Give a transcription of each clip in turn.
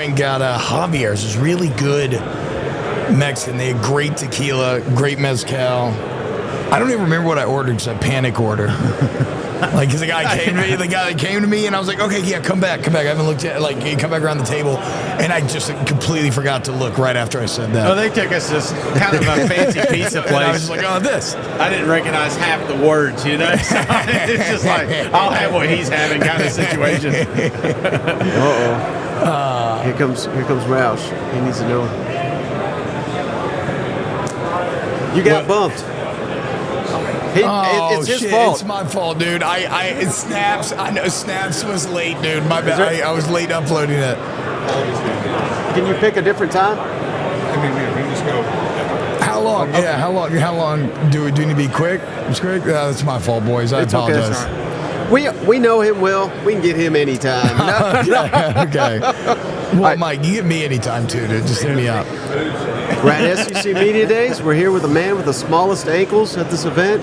and got Javier's. It's really good Mexican. They had great tequila, great mezcal. I don't even remember what I ordered because I panic order. Like, because the guy came to me, and I was like, okay, yeah, come back. I haven't looked at, like, come back around the table. And I just completely forgot to look right after I said that. Oh, they took us to kind of a fancy pizza place. And I was just like, oh, this. I didn't recognize half the words, you know? So it's just like, I'll have what he's having kind of situation. Uh-oh. Here comes Roush. He needs to know. You got bumped. It's his fault. It's my fault, dude. It Snaps. I know Snaps was late, dude. My bad. I was late uploading it. Can you pick a different time? I mean, we can just go. How long? Yeah, how long do we need to be quick? It's quick. That's my fault, boys. I apologize. Okay. We know him well. We can get him anytime. Okay. Well, Mike, you get me anytime too, dude. Just hit me up. We're at SEC Media Days. We're here with the man with the smallest ankles at this event,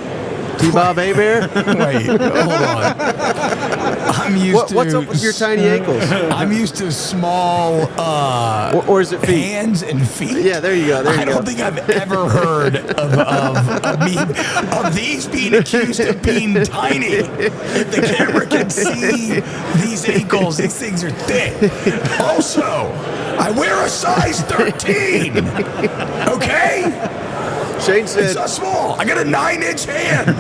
T-Bob Herbert. Wait, hold on. I'm used to... What's up with your tiny ankles? I'm used to small or is it feet? Hands and feet. Yeah, there you go. I don't think I've ever heard of these being accused of being tiny. If the camera can see these ankles, these things are thick. Also, I wear a size 13. Okay? Shane said... It's not small. I got a 9-inch hand.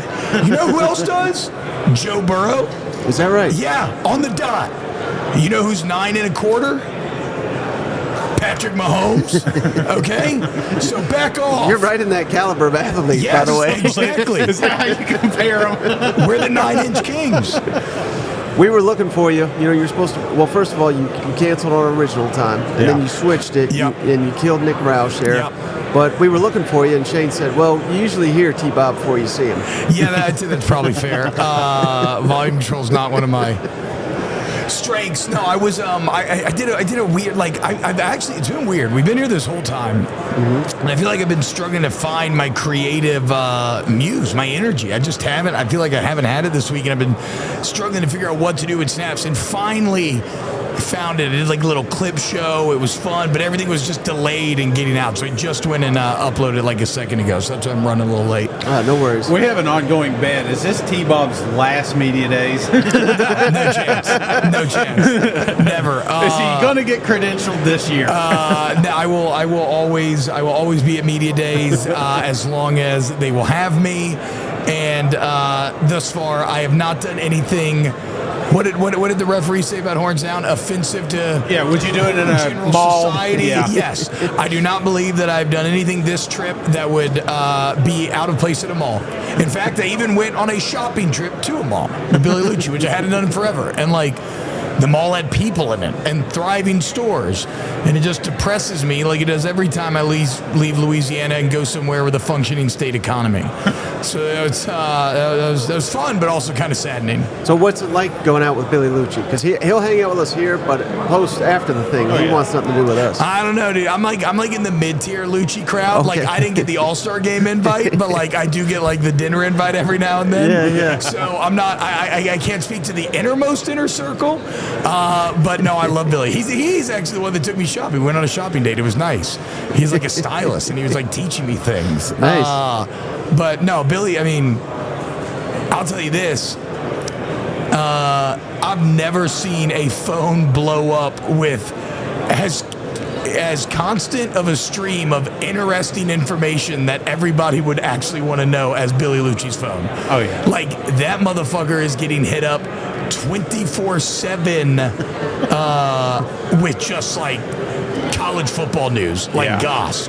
You know who else does? Joe Burrow. Is that right? Yeah, on the dot. You know who's 9 1/4? Patrick Mahomes. Okay? So back off. You're right in that caliber of athlete, yes, by the way. Exactly. Is that how you compare them? We're the 9-inch kings. We were looking for you. You know, you're supposed to... Well, first of all, you canceled our original time, and then you switched it, and you killed Nick Roush there. Yep. But we were looking for you, and Shane said, well, you usually hear T-Bob before you see him. Yeah, that's probably fair. Volume control's not one of my strengths. No, I was I did a weird, like, I've actually, it's been weird. We've been here this whole time, and I feel like I've been struggling to find my creative muse, my energy. I just haven't. I feel like I haven't had it this week, and I've been struggling to figure out what to do with Snaps, and finally found it. It did like a little clip show. It was fun, but everything was just delayed in getting out. So I just went and uploaded it like a second ago. So that's why I'm running a little late. No worries. We have an ongoing bet. Is this T-Bob's last media days? No chance. No chance. Never. Is he going to get credentialed this year? No, I will always be at media days as long as they will have me. And thus far, I have not done anything. What did the referee say about Horns Down? Offensive to would you do it in a general mall? society? Yeah. Yes. I do not believe that I've done anything this trip that would be out of place at a mall. In fact, I even went on a shopping trip to a mall with Billy Lucci, which I hadn't done in forever. And like, the mall had people in it and thriving stores, and it just depresses me like it does every time I leave Louisiana and go somewhere with a functioning state economy. So it's that was fun, but also kind of saddening. So what's it like going out with Billy Lucci? Because he'll hang out with us here, but post after the thing, he wants nothing to do with us. I don't know, dude. I'm like in the mid-tier Lucci crowd. Okay. Like, I didn't get the All-Star game invite, but like I do get like the dinner invite every now and then. Yeah. So I'm not. I can't speak to the innermost inner circle. But no, I love Billy. He's actually the one that took me shopping. We went on a shopping date. It was nice. He's like a stylist, and he was like teaching me things. Nice. But no, Billy, I mean, I'll tell you this. I've never seen a phone blow up with as constant of a stream of interesting information that everybody would actually want to know as Billy Lucci's phone. Oh, yeah. Like, that motherfucker is getting hit up 24/7 with just like college football news, like goss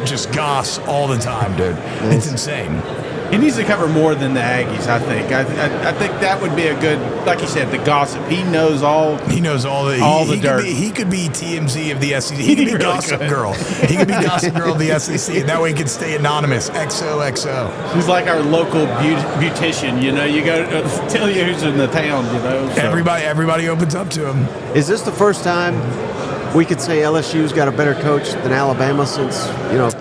all the time, dude. It's insane. He needs to cover more than the Aggies, I think. I think that would be a good, like you said, the gossip. He knows all. He knows all the dirt. He could be TMZ of the SEC. He could be really Gossip Girl. He could be Gossip Girl of the SEC. That way he could stay anonymous. XOXO. He's like our local beautician. You know, you go tell you who's in the town. You know, so. Everybody opens up to him. Is this the first time we could say LSU's got a better coach than Alabama since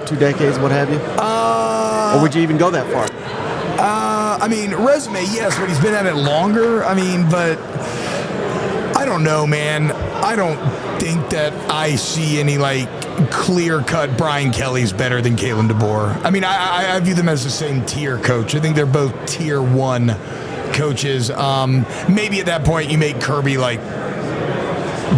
2 decades, what have you? Or would you even go that far? I mean, resume, yes, but he's been at it longer. I mean, but I don't know, man. I don't think that I see any like clear-cut Brian Kelly's better than Kalen DeBoer. I mean, I view them as the same tier coach. I think they're both tier 1 coaches. Maybe at that point you make Kirby like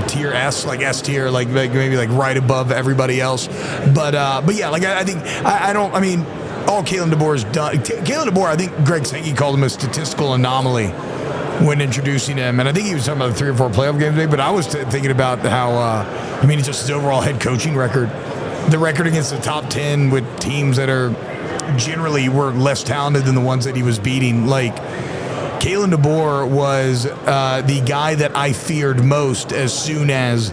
tier S, like S tier, like maybe like right above everybody else. But yeah, like I think I don't. I mean, all Kalen DeBoer's done. Kalen DeBoer, I think Greg Sankey called him a statistical anomaly when introducing him, and I think he was talking about the 3 or 4 playoff games today. But I was thinking about how I mean, just his overall head coaching record, the record against the top 10 with teams that are generally were less talented than the ones that he was beating. Like, Kalen DeBoer was the guy that I feared most as soon as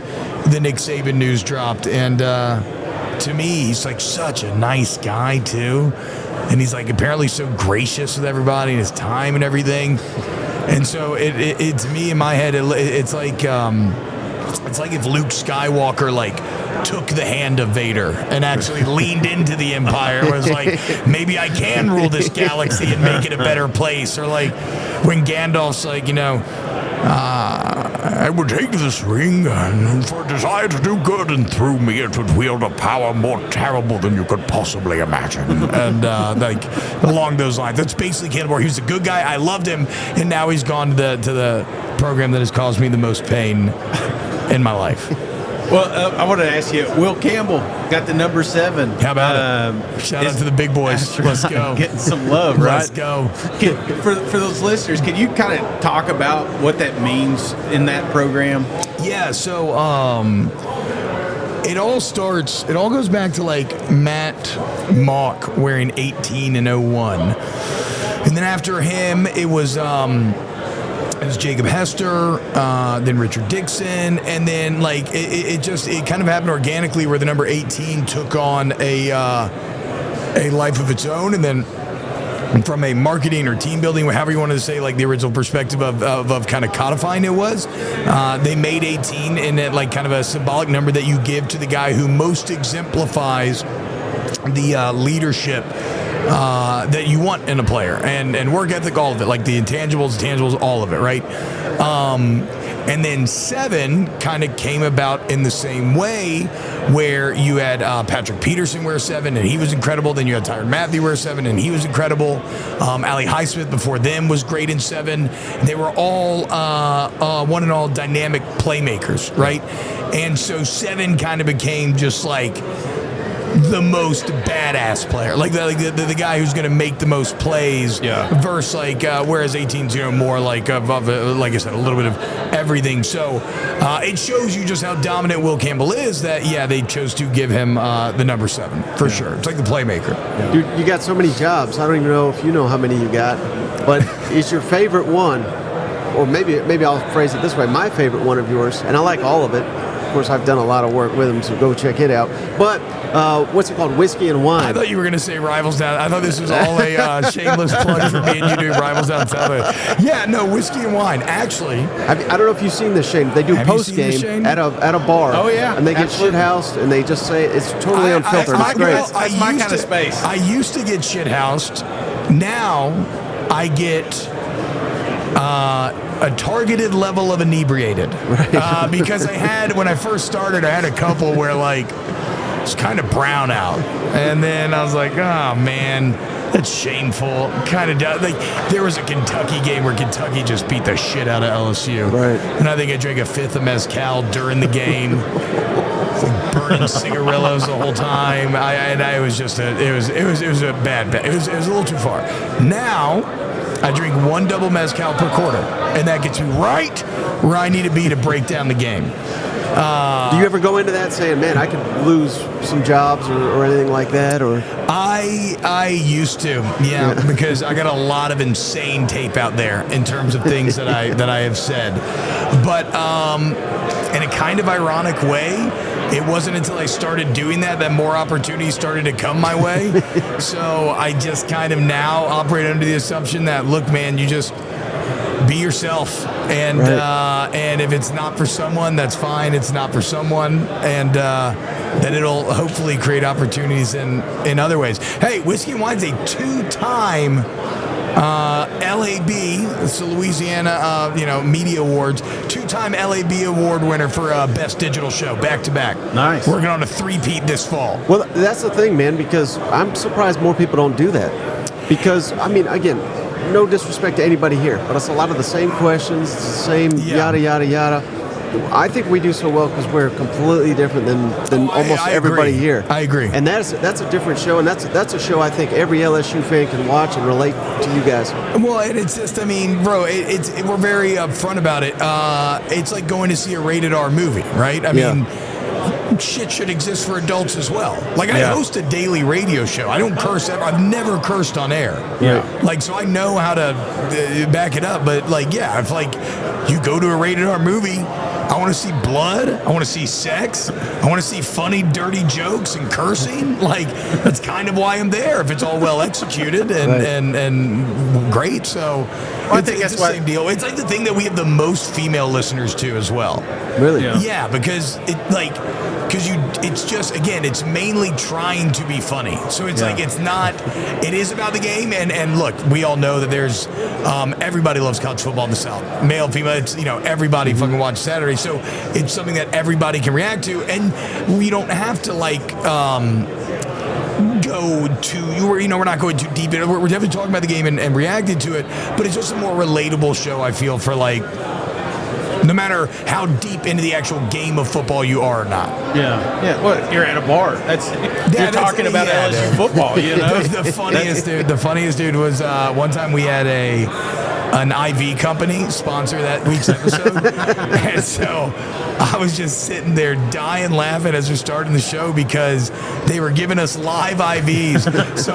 the Nick Saban news dropped. And to me, he's like such a nice guy, too. And he's like apparently so gracious with everybody and his time and everything. And so it to me, in my head, it's like if Luke Skywalker like took the hand of Vader and actually leaned into the Empire and was like, maybe I can rule this galaxy and make it a better place. Or like when Gandalf's like, I would take this ring and for a desire to do good, and through me it would wield a power more terrible than you could possibly imagine. And like along those lines, that's basically Kalen DeBoer. He was a good guy. I loved him, and now he's gone to the program that has caused me the most pain in my life. Well, I wanted to ask you, Will Campbell got the number 7. How about it? Shout out to the big boys. Let's go. Getting some love, right? Let's go. For those listeners, can you kind of talk about what that means in that program? Yeah, so it all goes back to like Matt Mock wearing 18 and 01. And then after him, it was Jacob Hester, then Richard Dixon, and then like it kind of happened organically where the number 18 took on a life of its own, and then from a marketing or team building, however you wanted to say, like the original perspective of kind of codifying it was, they made 18 in it like kind of a symbolic number that you give to the guy who most exemplifies the leadership that you want in a player, and work ethic, all of it, like the intangibles, all of it, right? And then 7 kind of came about in the same way, where you had Patrick Peterson wear 7, and he was incredible. Then you had Tyrann Mathieu wear 7, and he was incredible. Ali Highsmith before them was great in 7. They were all one and all dynamic playmakers, right? And so 7 kind of became just like the most badass player, like the guy who's going to make the most plays, versus like whereas 18's more like like I said, a little bit of everything. So it shows you just how dominant Will Campbell is, that they chose to give him the number 7 for sure. It's like the playmaker. Dude, you got so many jobs. I don't even know if you know how many you got, but is your favorite one, or maybe I'll phrase it this way, my favorite one of yours, and I like all of it. Of course, I've done a lot of work with him, so go check it out. But what's it called? Whiskey and Wine. I thought you were going to say Rivals Down. I thought this was all a shameless plug for me and you doing Rivals Down South. Yeah, no, Whiskey and Wine. Actually, I don't know if you've seen this, Shane. They do post game at a bar. Oh yeah, and they get shit housed, and they just say it's totally unfiltered. It's great. That's my kind of space. I used to get shit housed. Now I get a targeted level of inebriated, right. Because when I first started, I had a couple where like it's kind of brown out, and then I was like, oh man, that's shameful. Kind of like there was a Kentucky game where Kentucky just beat the shit out of LSU, right? And I think I drank a 5th of mezcal during the game. It's like burning cigarillos the whole time. It was a bad. It was a little too far. Now I drink 1 double mezcal per quarter, and that gets me right where I need to be to break down the game. Do you ever go into that saying, man, I could lose some jobs or anything like that? Or I used to, because I got a lot of insane tape out there in terms of things that I have said. But in a kind of ironic way, it wasn't until I started doing that more opportunities started to come my way. So I just kind of now operate under the assumption that, look, man, you just be yourself, and right. And if it's not for someone, that's fine. It's not for someone, and then it'll hopefully create opportunities in other ways. Hey, Whiskey and Wine's a 2-time LAB, it's the Louisiana, Media Awards, 2-time LAB Award winner for Best Digital Show, back-to-back. Nice. Working on a three-peat this fall. Well, that's the thing, man, because I'm surprised more people don't do that. Because, I mean, again, no disrespect to anybody here, but it's a lot of the same questions, it's the same yada, yada, yada. I think we do so well because we're completely different than almost everybody agree. here. I agree. And that's a different show, and that's a show I think every LSU fan can watch and relate to you guys. Well, and it's just, I mean, bro, we're very upfront about it. It's like going to see a rated R movie, right? I mean, shit should exist for adults as well. Like, I host a daily radio show. I don't curse ever. I've never cursed on air. Yeah. Like, so I know how to back it up. But, like, yeah, if, like, you go to a rated R movie, I want to see blood. I want to see sex. I want to see funny, dirty jokes and cursing. Like, that's kind of why I'm there, if it's all well executed and great. So I it's, think it's that's the why- same deal. It's like the thing that we have the most female listeners to as well. Really? Yeah, because it's just, again, it's mainly trying to be funny. So it's like, it's not, it is about the game. And look, we all know that there's, everybody loves college football in the South. Male, female, it's, everybody fucking watch Saturday. So it's something that everybody can react to. And we don't have to go to, we're not going too deep in it. We're definitely talking about the game and reacting to it. But it's just a more relatable show, I feel, for no matter how deep into the actual game of football you are or not. Yeah. Well, you're at a bar. You're talking about LSU football. The funniest dude was one time we had an IV company sponsor that week's episode, and so I was just sitting there dying laughing as we're starting the show because they were giving us live IVs. So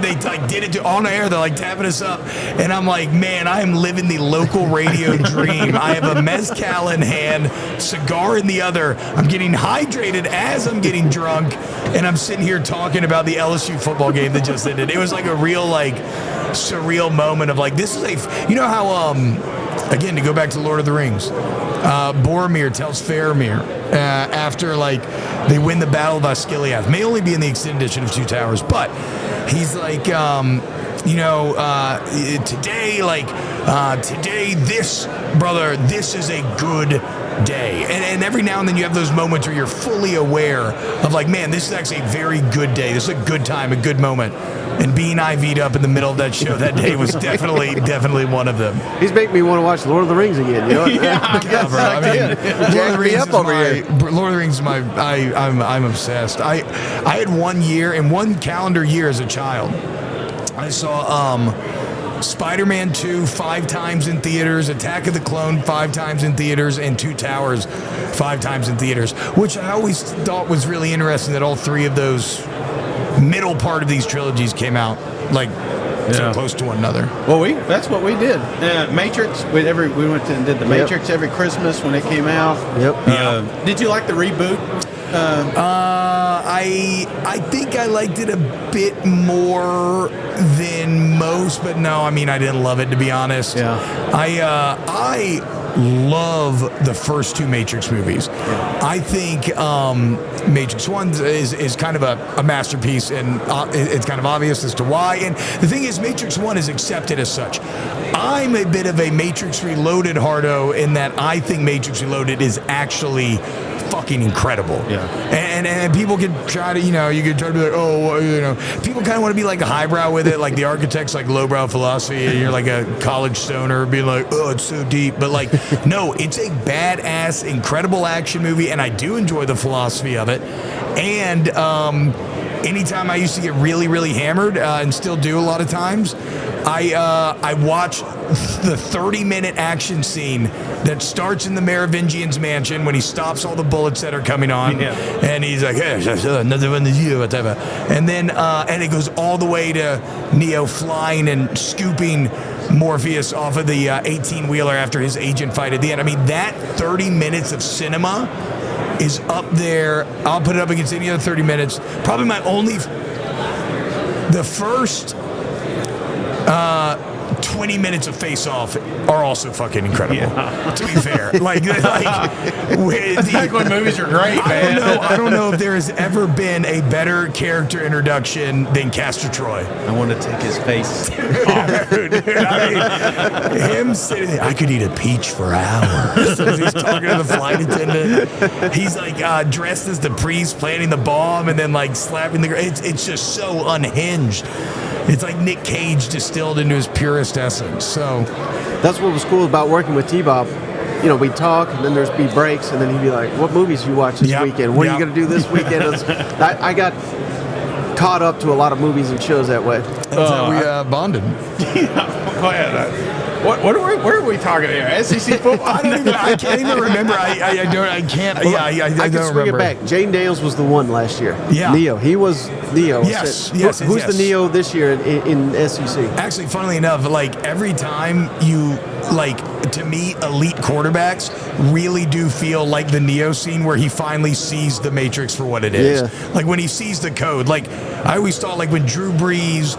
they did it on air. They're like tapping us up, and I'm like, man, I am living the local radio dream. I have a mezcal in hand, cigar in the other. I'm getting hydrated as I'm getting drunk, and I'm sitting here talking about the LSU football game that just ended. It was like a real surreal moment of this is how again, to go back to Lord of the Rings, Boromir tells Faramir after they win the Battle of Osgiliath, may only be in the extended edition of Two Towers, but he's like, today this is a good day. And every now and then you have those moments where you're fully aware of man, this is actually a very good day. This is a good time, a good moment. And being IV'd up in the middle of that show that day was definitely one of them. He's making me want to watch Lord of the Rings again. You know? Yeah, bro. I mean, Lord of the Rings is I'm obsessed. I had 1 year, in one calendar year as a child, I saw Spider-Man 2 5 times in theaters, Attack of the Clone 5 times in theaters, and Two Towers 5 times in theaters, which I always thought was really interesting that all three of those middle part of these trilogies came out so close to one another. Well, that's what we did. Matrix. We went and did the Matrix every Christmas when it came out. Yep. Did you like the reboot? I think I liked it a bit more than most, but no, I mean, I didn't love it, to be honest. Yeah. I love the first two Matrix movies. Yeah. I think Matrix 1 is kind of a masterpiece, and it's kind of obvious as to why. And the thing is, Matrix 1 is accepted as such. I'm a bit of a Matrix Reloaded hardo in that I think Matrix Reloaded is actually fucking incredible. Yeah. And people can try to, you could try to be like, people kind of want to be like a highbrow with it, like the architect's like lowbrow philosophy, and you're like a college stoner being like, oh, it's so deep. But no, it's a badass, incredible action movie, and I do enjoy the philosophy of it. And anytime I used to get really, really hammered, and still do a lot of times, I watch the 30-minute action scene that starts in the Merovingian's mansion when he stops all the bullets that are coming on, and he's like, hey, another one to you, whatever. And then and it goes all the way to Neo flying and scooping Morpheus off of the 18-wheeler after his agent fight at the end. I mean, that 30 minutes of cinema is up there. I'll put it up against any other 30 minutes. Probably my only... The first 20 minutes of face-off are also fucking incredible. Yeah. To be fair, Back when movies are great, man. I don't know if there has ever been a better character introduction than Castor Troy. I want to take his face. Dude, I mean, him sitting there, I could eat a peach for hours. As he's talking to the flight attendant. He's like dressed as the priest, planting the bomb, and then like slapping the. It's just so unhinged. It's like Nick Cage distilled into his purest essence. So That's what was cool about working with T-Bob. You know, we'd talk, and then there'd be breaks, and then he'd be like, what movies you watch this weekend? What are you going to do this weekend? I got caught up to a lot of movies and shows that way. that's how we bonded. Where are we talking here? SEC football? I can't even remember. I can't. Yeah, I can don't swing remember. it back. Jaden Daniels was the one last year. Yeah. Neo. He was Neo. Yes, So, yes, Who's yes. the Neo this year in SEC? Actually, funnily enough, like every time you to me, elite quarterbacks really do feel like the Neo scene where he finally sees the Matrix for what it is. Yeah. Like when he sees the code. Like I always thought, like when Drew Brees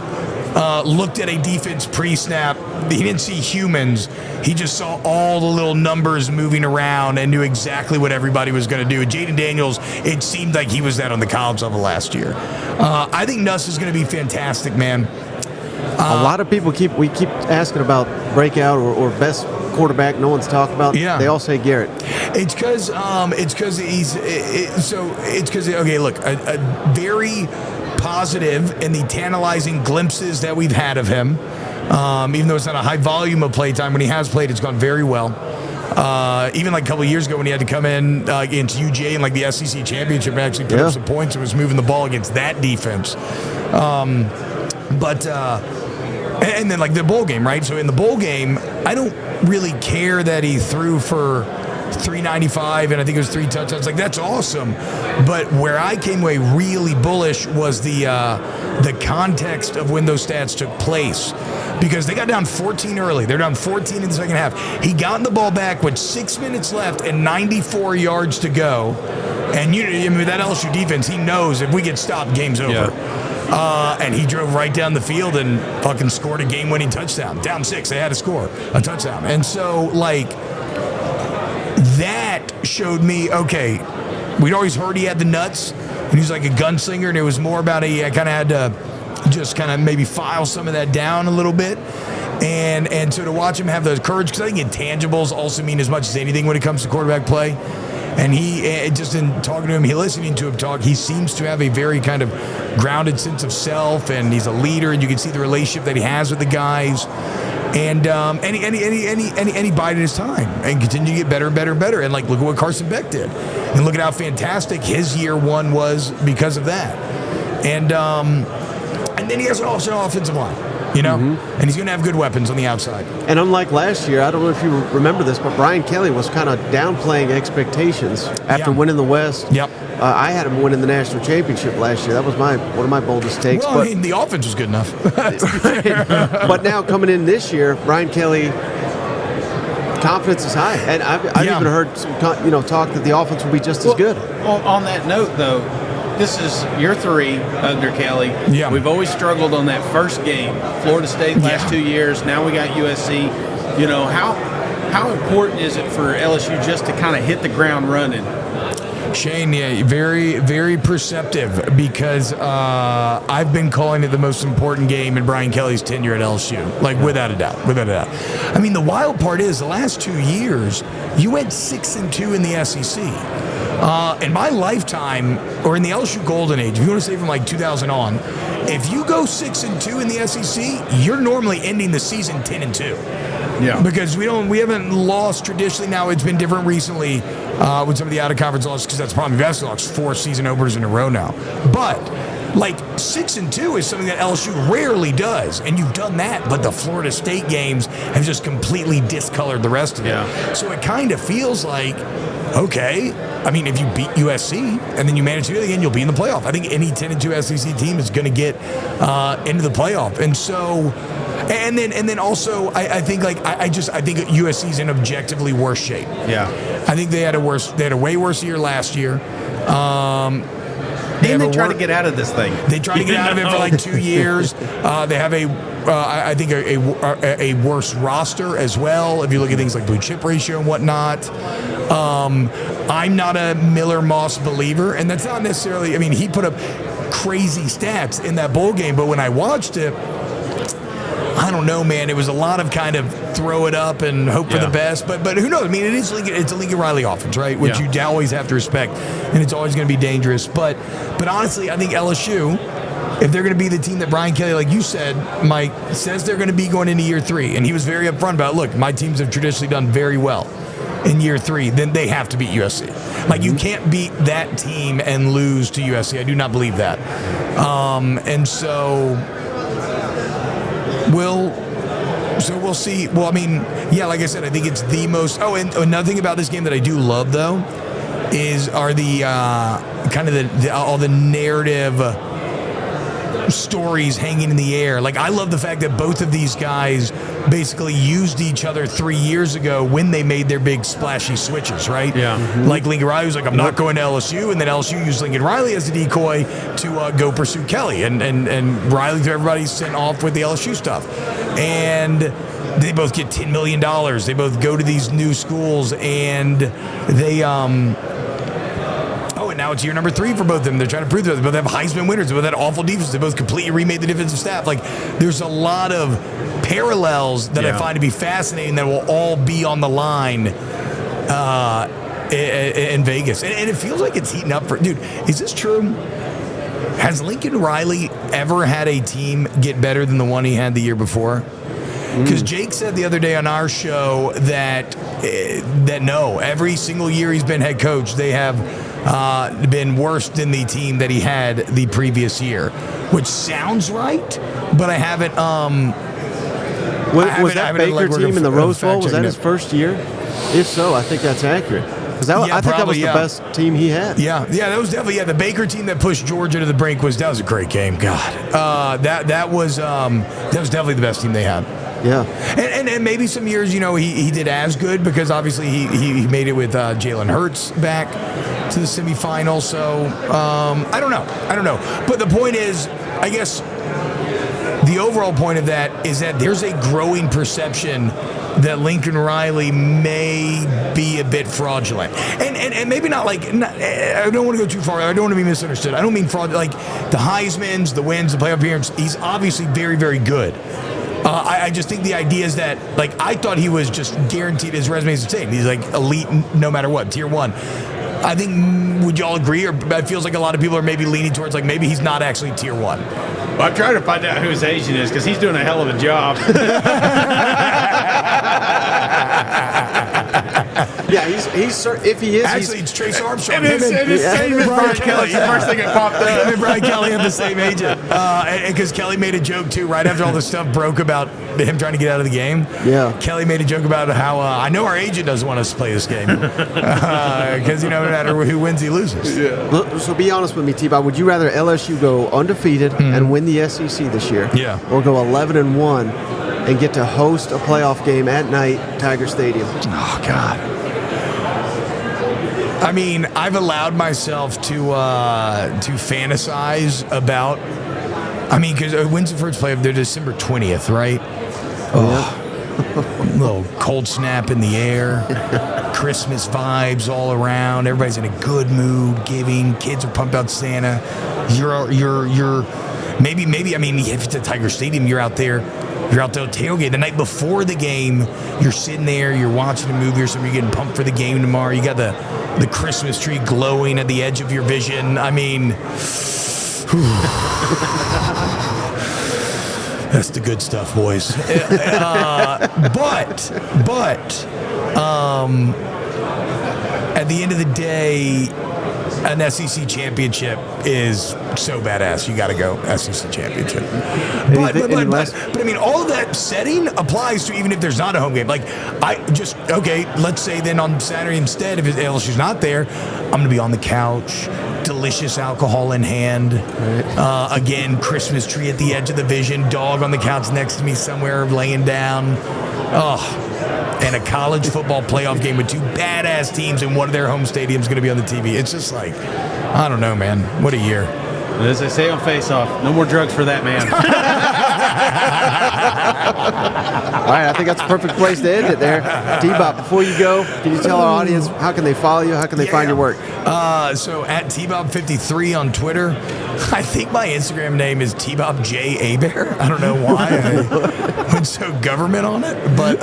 looked at a defense pre-snap, he didn't see humans. He just saw all the little numbers moving around and knew exactly what everybody was going to do. Jaden Daniels, it seemed like he was that on the college level last year. I think Nuss is going to be fantastic, man. A lot of people keep asking about breakout or best quarterback. No one's talked about. Yeah. They all say Garrett. It's because okay, look, a very positive in the tantalizing glimpses that we've had of him. Even though it's not a high volume of play time, when he has played, it's gone very well. Even like a couple of years ago when he had to come in against UGA in like the SEC championship and actually put up some points and was moving the ball against that defense. And then like the bowl game, right? So in the bowl game, I don't really care that he threw for 395 and I think it was 3 touchdowns. Like that's awesome. But where I came away really bullish was the context of when those stats took place. Because they got down 14 early. They're down 14 in the second half. He got the ball back with 6 minutes left and 94 yards to go. And that LSU defense, he knows if we get stopped, game's over. Yeah. And he drove right down the field and fucking scored a game-winning touchdown. Down 6, they had to score a touchdown. And so, like, that showed me, okay, we'd always heard he had the nuts, and he was like a gunslinger, and it was more about I kind of had to just kind of maybe file some of that down a little bit. And so to watch him have the courage, because I think intangibles also mean as much as anything when it comes to quarterback play. And he, just in talking to him, listening to him talk, he seems to have a very kind of grounded sense of self, and he's a leader, and you can see the relationship that he has with the guys. And he bided his time and continued to get better and better and better. And like, look at what Carson Beck did, and look at how fantastic his year one was because of that. And then he has an offensive line, and he's going to have good weapons on the outside. And unlike last year, I don't know if you remember this, but Brian Kelly was kind of downplaying expectations after winning the West. Yep. I had him winning the national championship last year. That was one of my boldest takes. Well, I mean, the offense was good enough. But now coming in this year, Brian Kelly, confidence is high, and I've even heard some talk that the offense will be just as good. On that note, though, this is year 3 under Kelly. Yeah. We've always struggled on that first game. Florida State last 2 years. Now we got USC. How important is it for LSU just to kind of hit the ground running? Shane, very, very perceptive, because I've been calling it the most important game in Brian Kelly's tenure at LSU, without a doubt. I mean, the wild part is the last 2 years, you went 6-2 in the SEC. In my lifetime, or in the LSU Golden Age, if you want to say from like 2000 on, if you go 6-2 in the SEC, you're normally ending the season 10-2. Yeah. Because we haven't lost traditionally. Now it's been different recently with some of the out of conference losses, because that's probably basketball. It's 4 season openers in a row now. But like 6-2 is something that LSU rarely does, and you've done that. But the Florida State games have just completely discolored the rest of it. Yeah. So it kind of feels like, okay, I mean, if you beat USC and then you manage to do it again, you'll be in the playoff. I think any 10-2 SEC team is going to get into the playoff, and so. And then also, I think USC's in objectively worse shape. Yeah, I think they had a way worse year last year. And they try to get out of this thing. They try to get out of it for like 2 years. They have I think a worse roster as well. If you look at things like blue chip ratio and whatnot. I'm not a Miller Moss believer, and that's not necessarily. I mean, he put up crazy stats in that bowl game, but when I watched it, I don't know, man. It was a lot of kind of throw it up and hope for the best. But who knows? I mean, it's a Lincoln Riley offense, right? Which you always have to respect, and it's always going to be dangerous. But honestly, I think LSU, if they're going to be the team that Brian Kelly, like you said, Mike, says they're going to be going into year 3, and he was very upfront about, look, my teams have traditionally done very well in year 3, then they have to beat USC. Like, you can't beat that team and lose to USC. I do not believe that. And so we'll see. Well, I mean, yeah, like I said, I think it's the most. Oh, and another thing about this game that I do love, though, are the kind of all the narrative stories hanging in the air. Like, I love the fact that both of these guys basically used each other 3 years ago when they made their big splashy switches, right? Yeah. Mm-hmm. Like Lincoln Riley was like, I'm not going to LSU, and then LSU used Lincoln Riley as a decoy to go pursue Kelly, and Riley to everybody sent off with the LSU stuff. And they both get $10 million. They both go to these new schools, and they and now it's year number 3 for both of them. They're trying to prove that they both have Heisman winners. They both had awful defense. They both completely remade the defensive staff. Like, there's a lot of parallels that I find to be fascinating that will all be on the line in Vegas. And it feels like it's heating up for... Dude, is this true? Has Lincoln Riley ever had a team get better than the one he had the year before? Because Jake said the other day on our show that no, every single year he's been head coach, they have been worse than the team that he had the previous year, which sounds right, but I haven't. Was that Baker team in the Rose Bowl? Was that his first year? If so, I think that's accurate. Because I think that was the best team he had. Yeah, that was definitely the Baker team that pushed Georgia to the brink was a great game. God, that was definitely the best team they had. Yeah, and maybe some years, he did as good because obviously he made it with Jalen Hurts back to the semifinal. So I don't know. But the point is, I guess the overall point of that is that there's a growing perception that Lincoln Riley may be a bit fraudulent, and maybe not like. I don't want to go too far. I don't want to be misunderstood. I don't mean fraud. Like the Heisman's, the wins, the playoff appearance. He's obviously very, very good. I just think the idea is that, like, I thought he was just guaranteed his resume is the same. He's like elite no matter what, tier 1. I think, would y'all agree? Or it feels like a lot of people are maybe leaning towards, like, maybe he's not actually tier 1. Well, I'm trying to find out who his agent is because he's doing a hell of a job. Yeah, he's if he is actually it's Trace Armstrong. And it's same as Brian Kelly. The first thing that popped up. Him and Brian Kelly have the same agent. Because Kelly made a joke too right after all this stuff broke about him trying to get out of the game. Yeah, Kelly made a joke about how I know our agent doesn't want us to play this game because no matter who wins, he loses. Yeah. So be honest with me, T-Bob. Would you rather LSU go undefeated and win the SEC this year, or go 11-1 and get to host a playoff game at night, Tiger Stadium? Oh God. I mean, I've allowed myself to fantasize about. I mean, because when's the first playoff? They're December 20th, right? Oh, little cold snap in the air, Christmas vibes all around. Everybody's in a good mood, giving. Kids are pumped out Santa. You're maybe. I mean, if it's at Tiger Stadium, you're out there. You're out there tailgate the night before the game. You're sitting there. You're watching a movie or something. You're getting pumped for the game tomorrow. You got the Christmas tree glowing at the edge of your vision. I mean, that's the good stuff, boys. But at the end of the day, an SEC championship is so badass. You got to go SEC championship. But I mean, all of that setting applies to even if there's not a home game. Like, let's say then on Saturday instead, if LSU's not there, I'm going to be on the couch, delicious alcohol in hand. Right. Again, Christmas tree at the edge of the vision, dog on the couch next to me somewhere laying down. And a college football playoff game with two badass teams and one of their home stadiums going to be on the TV. It's just like, I don't know, man. What a year. As they say on Face Off, no more drugs for that man. All right, I think that's a perfect place to end it there. T-Bob, before you go, can you tell our audience how can they follow you? How can they find your work? So at T-Bob53 on Twitter. I think my Instagram name is T-Bob J. Hebert. I don't know why I went so government on it, but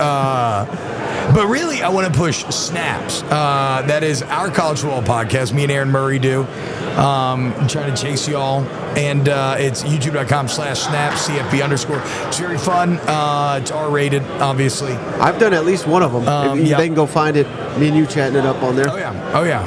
really I want to push Snaps. That is our college football podcast. Me and Aaron Murray do. I'm trying to chase y'all, and it's youtube.com/snaps CFB_. It's very fun. It's R-rated, obviously. I've done at least one of them. They can go find it. Me and you chatting it up on there. Oh yeah.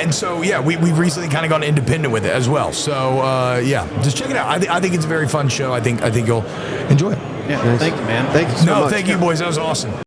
And so we've recently kind of gone independent with it as well. So just check it out. I think it's a very fun show. I think you'll enjoy it. Yeah, nice. Thank you, man. Thank you so much. Thank you, boys. That was awesome.